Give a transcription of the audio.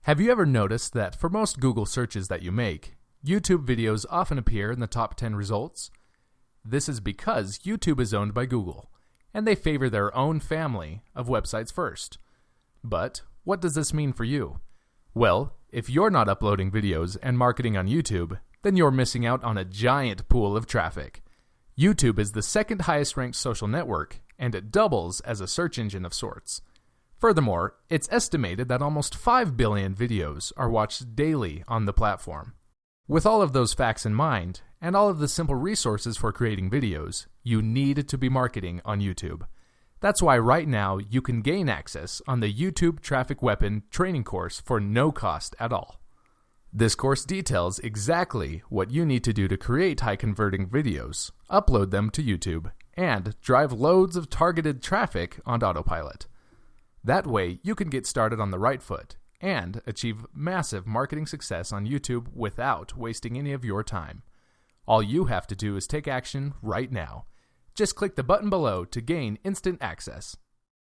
Have you ever noticed that for most Google searches that you make, YouTube videos often appear in the top 10 results? This is because YouTube is owned by Google, and they favor their own family of websites first. But what does this mean for you? Well, if you're not uploading videos and marketing on YouTube, then you're missing out on a giant pool of traffic. YouTube is the second highest ranked social network, and it doubles as a search engine of sorts. Furthermore, it's estimated that almost 5 billion videos are watched daily on the platform. With all of those facts in mind, and all of the simple resources for creating videos, you need to be marketing on YouTube. That's why right now you can gain access on the YouTube Traffic Weapon training course for no cost at all. This course details exactly what you need to do to create high-converting videos, upload them to YouTube, and drive loads of targeted traffic on autopilot. That way, you can get started on the right foot and achieve massive marketing success on YouTube without wasting any of your time. All you have to do is take action right now. Just click the button below to gain instant access.